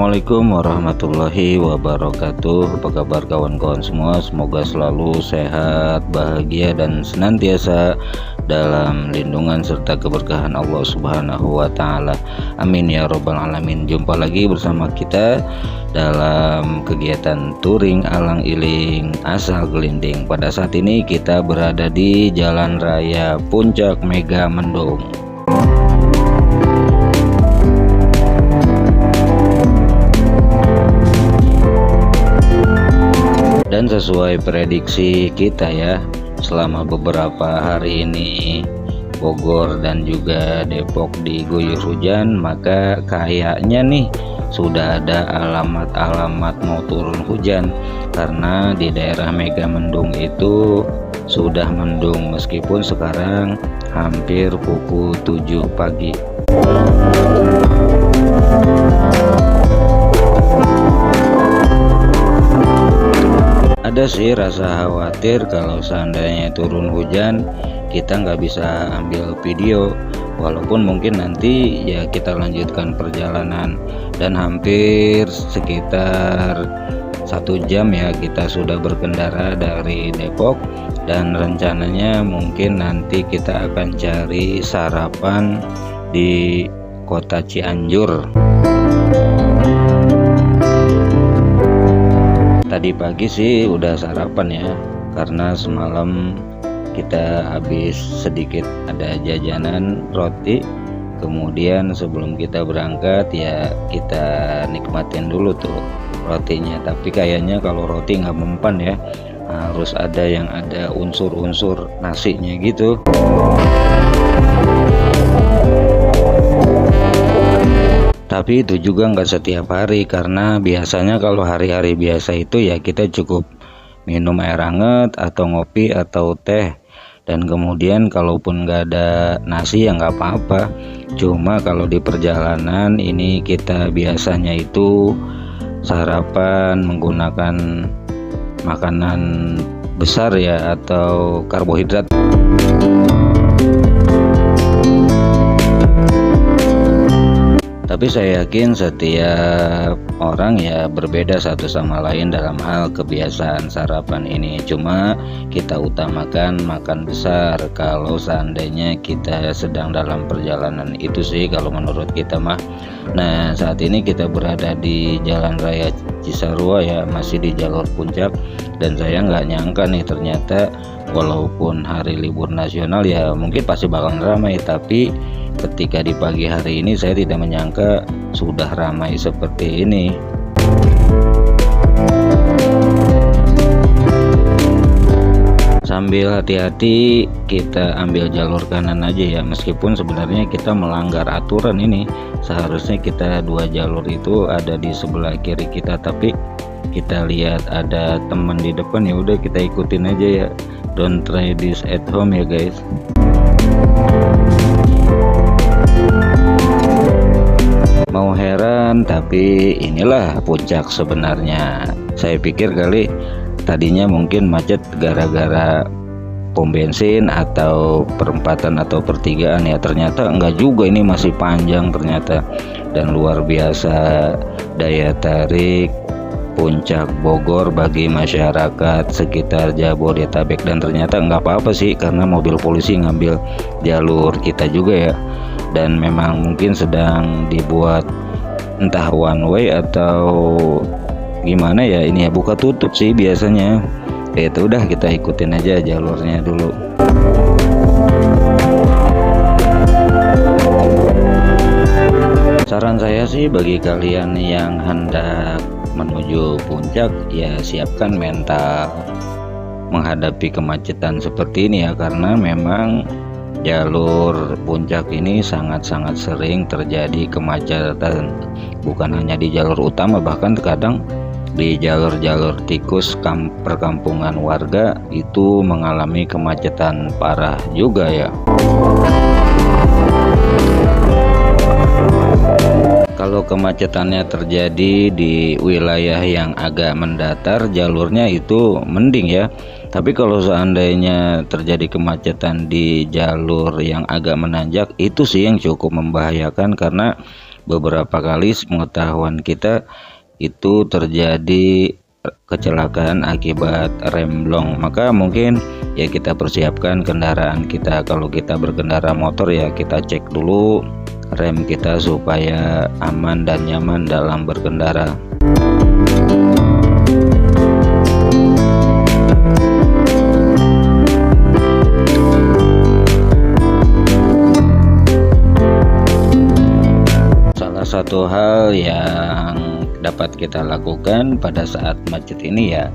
Assalamualaikum warahmatullahi wabarakatuh. Apa kabar kawan-kawan semua? Semoga selalu sehat, bahagia, dan senantiasa dalam lindungan serta keberkahan Allah Subhanahu wa Ta'ala. Amin ya Rabbal Alamin. Jumpa lagi bersama kita dalam kegiatan touring alang iling asal gelinding. Pada saat ini kita berada di Jalan Raya Puncak Megamendung. Dan sesuai prediksi kita ya, selama beberapa hari ini Bogor dan juga Depok diguyur hujan, maka kayaknya nih sudah ada alamat-alamat mau turun hujan, karena di daerah Megamendung itu sudah mendung meskipun sekarang hampir pukul 7 pagi. Ada sih rasa khawatir kalau seandainya turun hujan kita nggak bisa ambil video, walaupun mungkin nanti ya kita lanjutkan perjalanan, dan hampir sekitar 1 jam ya kita sudah berkendara dari Depok, dan rencananya mungkin nanti kita akan cari sarapan di kota Cianjur. Tadi pagi sih udah sarapan ya, karena semalam kita habis sedikit ada jajanan roti, kemudian sebelum kita berangkat ya kita nikmatin dulu tuh rotinya. Tapi kayaknya kalau roti nggak mempan ya, harus ada yang ada unsur-unsur nasinya gitu. Tapi itu juga nggak setiap hari, karena biasanya kalau hari-hari biasa itu ya kita cukup minum air hangat atau ngopi atau teh, dan kemudian kalaupun nggak ada nasi ya nggak apa-apa. Cuma kalau di perjalanan ini kita biasanya itu sarapan menggunakan makanan besar ya, atau karbohidrat. Tapi saya yakin setiap orang ya berbeda satu sama lain dalam hal kebiasaan sarapan ini. Cuma kita utamakan makan besar kalau seandainya kita sedang dalam perjalanan, itu sih kalau menurut kita mah. Nah, saat ini kita berada di Jalan Raya Cisarua ya, masih di jalur puncak, dan saya nggak nyangka nih ternyata walaupun hari libur nasional ya mungkin pasti bakal ramai, tapi ketika di pagi hari ini saya tidak menyangka sudah ramai seperti ini. Sambil hati-hati kita ambil jalur kanan aja ya, meskipun sebenarnya kita melanggar aturan ini. Seharusnya kita 2 jalur itu ada di sebelah kiri kita, tapi kita lihat ada teman di depan, ya udah kita ikutin aja ya. Don't try this at home ya guys. Mau heran, tapi inilah puncak sebenarnya. Saya pikir kali tadinya mungkin macet gara-gara pom bensin atau perempatan atau pertigaan ya, ternyata enggak juga, ini masih panjang ternyata. Dan luar biasa daya tarik puncak Bogor bagi masyarakat sekitar Jabodetabek, dan ternyata enggak apa-apa sih karena mobil polisi ngambil jalur kita juga ya. Dan memang mungkin sedang dibuat entah one way atau gimana ya, ini ya buka tutup sih biasanya. Itu udah kita ikutin aja jalurnya dulu. Saran saya sih bagi kalian yang hendak menuju puncak ya siapkan mental menghadapi kemacetan seperti ini ya, karena memang jalur puncak ini sangat-sangat sering terjadi kemacetan, bukan hanya di jalur utama, bahkan terkadang di jalur-jalur tikus perkampungan warga itu mengalami kemacetan parah juga ya. Kalau kemacetannya terjadi di wilayah yang agak mendatar, jalurnya itu mending ya. Tapi kalau seandainya terjadi kemacetan di jalur yang agak menanjak, itu sih yang cukup membahayakan, karena beberapa kali sepengetahuan kita itu terjadi kecelakaan akibat remblong. Maka mungkin ya kita persiapkan kendaraan kita. Kalau kita berkendara motor ya kita cek dulu rem kita supaya aman dan nyaman dalam berkendara. Salah satu hal yang dapat kita lakukan pada saat macet ini ya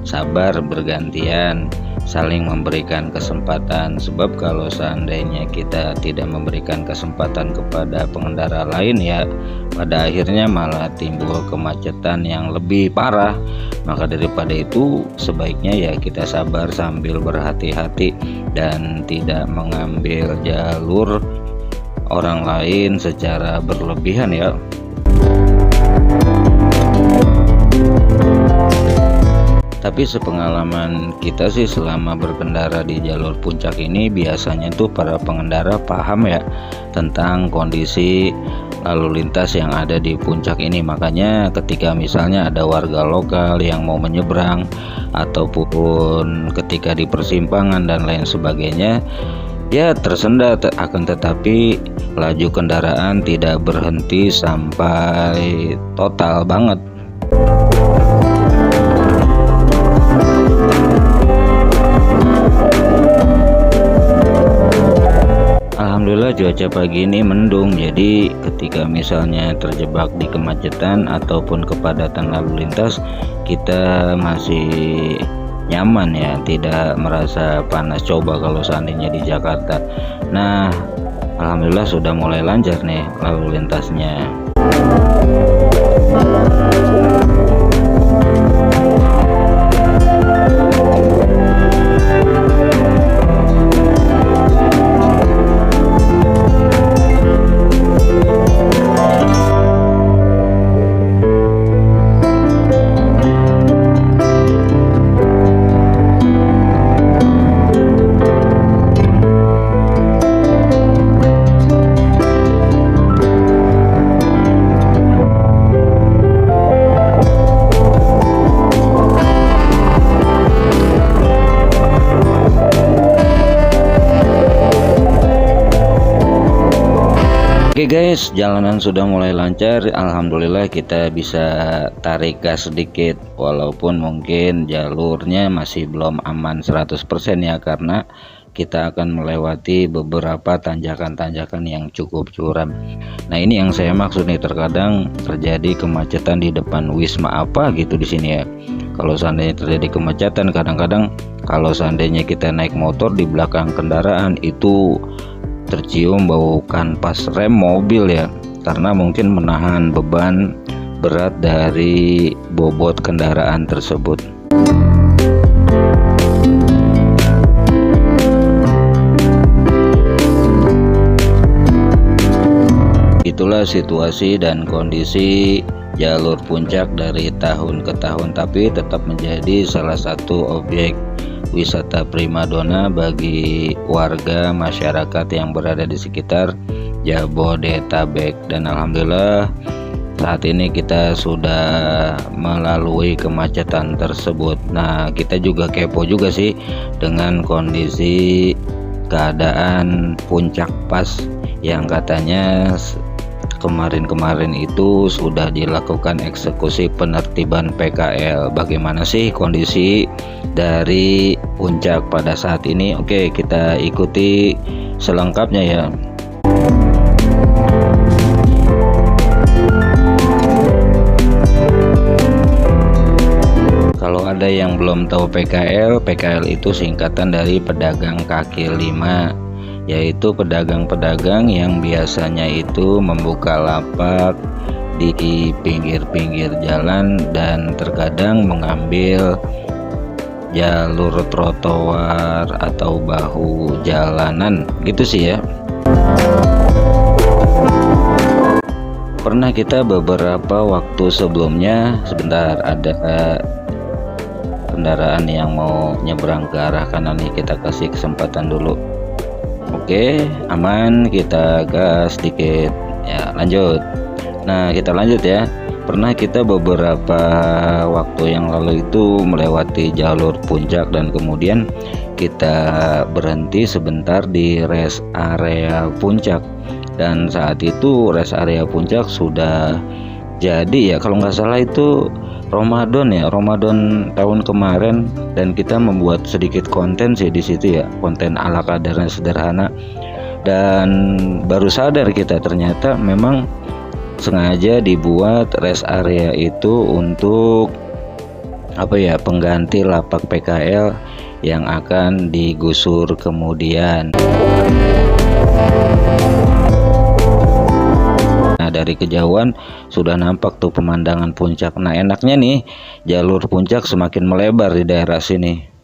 sabar bergantian, saling memberikan kesempatan. Sebab kalau seandainya kita tidak memberikan kesempatan kepada pengendara lain ya pada akhirnya malah timbul kemacetan yang lebih parah. Maka daripada itu sebaiknya ya kita sabar sambil berhati-hati dan tidak mengambil jalur orang lain secara berlebihan ya. Tapi sepengalaman kita sih selama berkendara di jalur puncak ini biasanya tuh para pengendara paham ya tentang kondisi lalu lintas yang ada di puncak ini. Makanya ketika misalnya ada warga lokal yang mau menyeberang ataupun ketika di persimpangan dan lain sebagainya ya tersendat, akan tetapi laju kendaraan tidak berhenti sampai total banget. Alhamdulillah cuaca pagi ini mendung, jadi ketika misalnya terjebak di kemacetan ataupun kepadatan lalu lintas kita masih nyaman ya, tidak merasa panas. Coba kalau seandainya di Jakarta. Nah alhamdulillah sudah mulai lancar nih lalu lintasnya. Oke guys, jalanan sudah mulai lancar. Alhamdulillah kita bisa tarik gas sedikit, walaupun mungkin jalurnya masih belum aman 100% ya, karena kita akan melewati beberapa tanjakan-tanjakan yang cukup curam. Nah ini yang saya maksud nih, terkadang terjadi kemacetan di depan Wisma apa gitu di sini ya. Kalau seandainya terjadi kemacetan, kadang-kadang kalau seandainya kita naik motor di belakang kendaraan itu tercium bau kanpas rem mobil ya, karena mungkin menahan beban berat dari bobot kendaraan tersebut. Itulah situasi dan kondisi jalur puncak dari tahun ke tahun, tapi tetap menjadi salah satu objek wisata primadona bagi warga masyarakat yang berada di sekitar Jabodetabek. Dan alhamdulillah saat ini kita sudah melalui kemacetan tersebut. Nah kita juga kepo juga sih dengan kondisi keadaan puncak pas yang katanya kemarin-kemarin itu sudah dilakukan eksekusi penertiban PKL. Bagaimana sih kondisi dari puncak pada saat ini? Oke, kita ikuti selengkapnya ya. Kalau ada yang belum tahu PKL, PKL itu singkatan dari pedagang kaki lima, yaitu pedagang-pedagang yang biasanya itu membuka lapak di pinggir-pinggir jalan dan terkadang mengambil jalur trotoar atau bahu jalanan gitu sih ya. Pernah kita beberapa waktu sebelumnya, sebentar, ada kendaraan yang mau nyebrang ke arah kanan nih, kita kasih kesempatan dulu. Oke, aman, kita gas dikit ya, lanjut. Nah, kita lanjut ya. Pernah kita beberapa waktu yang lalu itu melewati jalur puncak dan kemudian kita berhenti sebentar di rest area puncak. Dan saat itu rest area puncak sudah jadi ya, kalau nggak salah itu Ramadan ya, Ramadan tahun kemarin, dan kita membuat sedikit konten sih di situ ya, konten ala kadarnya sederhana. Dan baru sadar kita ternyata memang sengaja dibuat rest area itu untuk pengganti lapak PKL yang akan digusur kemudian. Nah, dari kejauhan sudah nampak tuh pemandangan puncak. Nah, enaknya nih jalur puncak semakin melebar di daerah sini.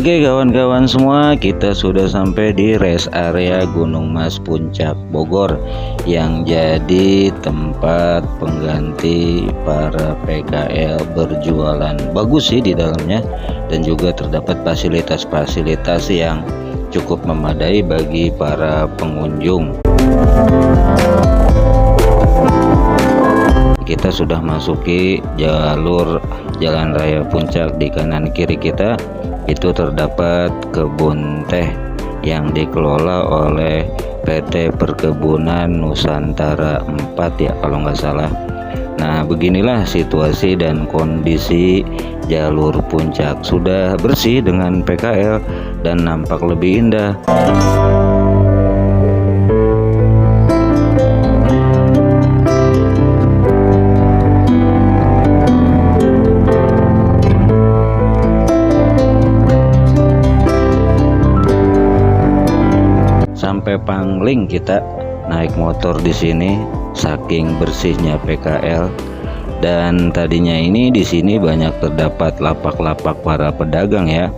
Oke kawan-kawan semua, kita sudah sampai di rest area Gunung Mas Puncak Bogor yang jadi tempat pengganti para PKL berjualan. Bagus sih di dalamnya, dan juga terdapat fasilitas-fasilitas yang cukup memadai bagi para pengunjung. Kita sudah masuki jalur jalan raya puncak. Di kanan kiri kita itu terdapat kebun teh yang dikelola oleh PT Perkebunan Nusantara 4 ya kalau nggak salah. Nah beginilah situasi dan kondisi jalur puncak, sudah bersih dengan PKL dan nampak lebih indah. Sampai Pangling kita naik motor di sini, saking bersihnya PKL. Dan tadinya ini di sini banyak terdapat lapak-lapak para pedagang ya,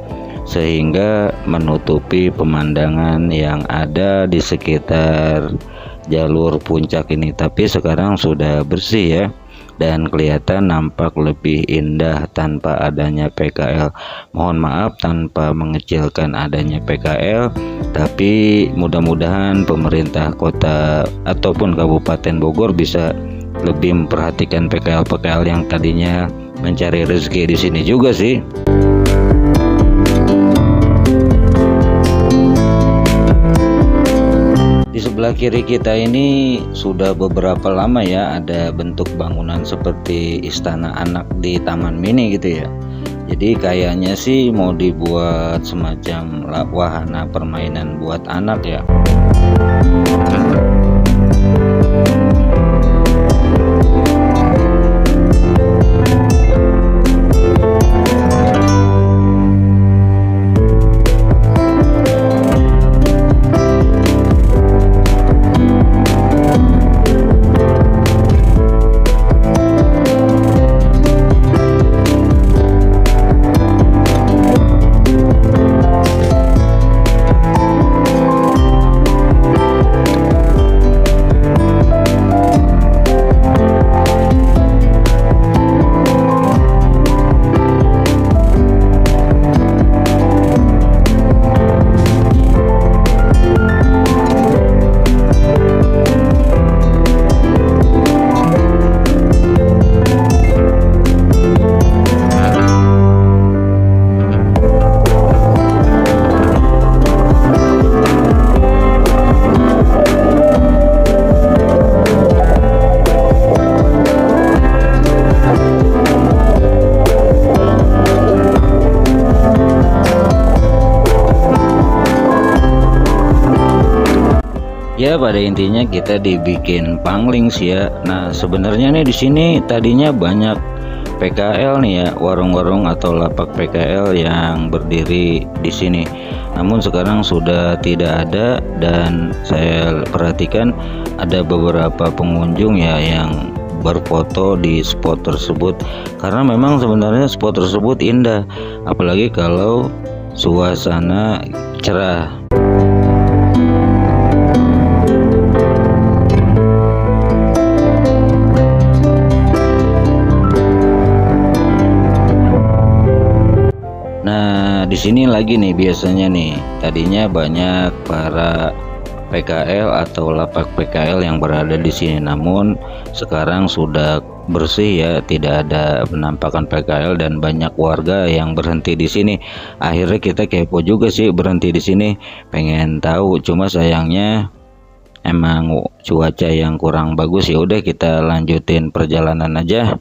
sehingga menutupi pemandangan yang ada di sekitar jalur puncak ini. Tapi sekarang sudah bersih ya, dan kelihatan nampak lebih indah tanpa adanya PKL. Mohon maaf tanpa mengecilkan adanya PKL, tapi mudah-mudahan pemerintah kota ataupun Kabupaten Bogor bisa lebih memperhatikan PKL-PKL yang tadinya mencari rezeki di sini juga sih. Di sebelah kiri kita ini sudah beberapa lama ya ada bentuk bangunan seperti istana anak di Taman Mini gitu ya. Jadi kayaknya sih mau dibuat semacam wahana permainan buat anak ya. Ya pada intinya kita dibikin pangling sih ya. Nah sebenarnya nih di sini tadinya banyak PKL nih ya, warung-warung atau lapak PKL yang berdiri di sini. Namun sekarang sudah tidak ada, dan saya perhatikan ada beberapa pengunjung ya yang berfoto di spot tersebut, karena memang sebenarnya spot tersebut indah, apalagi kalau suasana cerah. Nah, di sini lagi nih biasanya nih, tadinya banyak para PKL atau lapak PKL yang berada di sini, namun sekarang sudah bersih ya, tidak ada penampakan PKL dan banyak warga yang berhenti di sini. Akhirnya kita kepo juga sih berhenti di sini, pengen tahu, cuma sayangnya emang cuaca yang kurang bagus. Ya udah kita lanjutin perjalanan aja.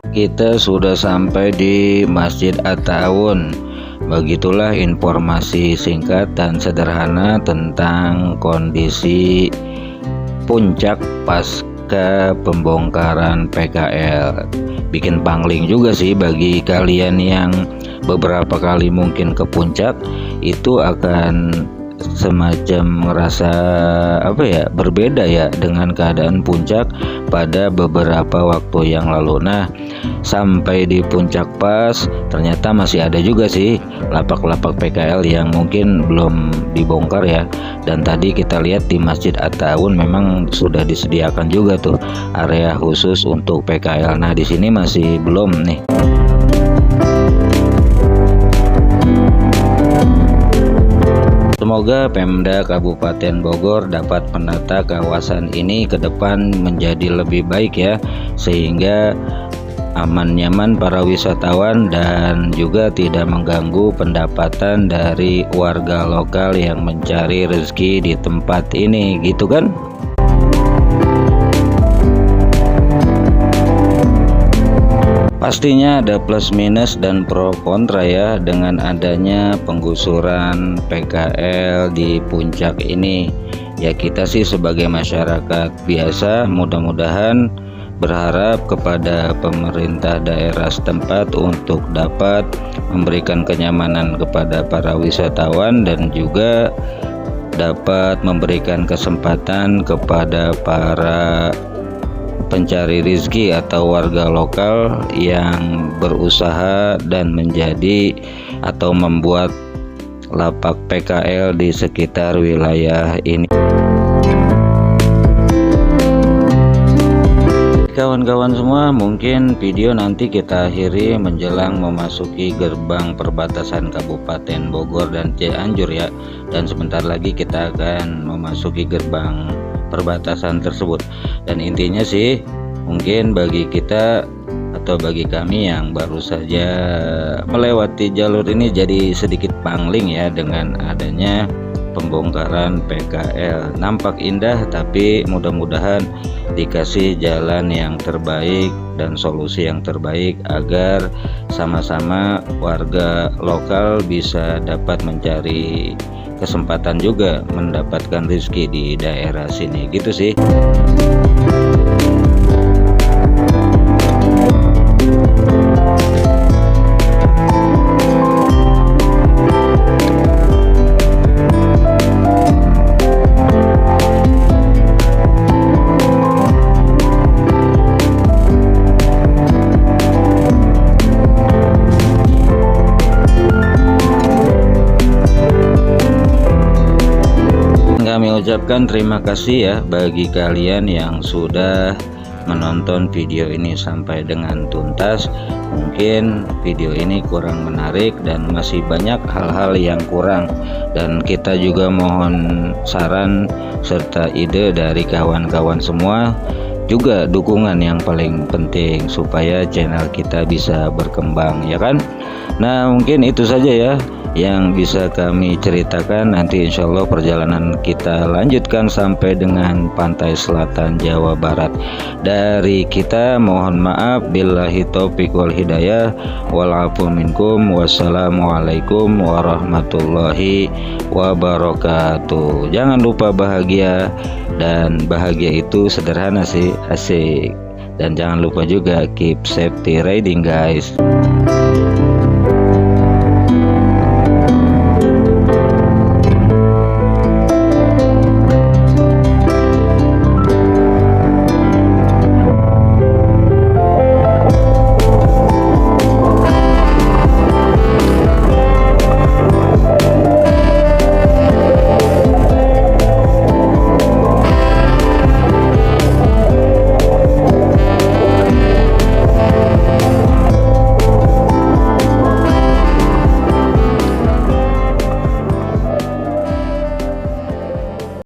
Kita sudah sampai di Masjid At-Ta'awun. Begitulah informasi singkat dan sederhana tentang kondisi puncak pasca pembongkaran PKL. Bikin pangling juga sih bagi kalian yang beberapa kali mungkin ke puncak, itu akan semacam merasa berbeda ya dengan keadaan puncak pada beberapa waktu yang lalu. Nah, sampai di puncak pas ternyata masih ada juga sih lapak-lapak PKL yang mungkin belum dibongkar ya. Dan tadi kita lihat di Masjid At-Ta'awun memang sudah disediakan juga tuh area khusus untuk PKL. Nah, di sini masih belum nih. Semoga Pemda Kabupaten Bogor dapat menata kawasan ini ke depan menjadi lebih baik ya, sehingga aman nyaman para wisatawan dan juga tidak mengganggu pendapatan dari warga lokal yang mencari rezeki di tempat ini, gitu kan? Pastinya ada plus minus dan pro kontra ya dengan adanya penggusuran PKL di puncak ini. Ya, kita sih sebagai masyarakat biasa mudah-mudahan berharap kepada pemerintah daerah setempat untuk dapat memberikan kenyamanan kepada para wisatawan dan juga dapat memberikan kesempatan kepada para pencari rizki atau warga lokal yang berusaha dan menjadi atau membuat lapak PKL di sekitar wilayah ini. Kawan-kawan semua, mungkin video nanti kita akhiri menjelang memasuki gerbang perbatasan Kabupaten Bogor dan Cianjur ya, dan sebentar lagi kita akan memasuki gerbang perbatasan tersebut. Dan intinya sih mungkin bagi kita atau bagi kami yang baru saja melewati jalur ini jadi sedikit pangling ya dengan adanya pembongkaran PKL. Nampak indah tapi mudah-mudahan dikasih jalan yang terbaik dan solusi yang terbaik agar sama-sama warga lokal bisa dapat mencari kesempatan juga mendapatkan rezeki di daerah sini, gitu sih. Kami ucapkan terima kasih ya bagi kalian yang sudah menonton video ini sampai dengan tuntas. Mungkin video ini kurang menarik dan masih banyak hal-hal yang kurang, dan kita juga mohon saran serta ide dari kawan-kawan semua, juga dukungan yang paling penting supaya channel kita bisa berkembang ya kan. Nah, mungkin itu saja ya yang bisa kami ceritakan. Nanti insya Allah perjalanan kita lanjutkan sampai dengan pantai selatan Jawa Barat. Dari kita mohon maaf, billahi taufiq wal hidayah, walafu minkum, wassalamualaikum warahmatullahi wabarakatuh. Jangan lupa bahagia, dan bahagia itu sederhana sih, asik. Dan jangan lupa juga keep safety riding guys.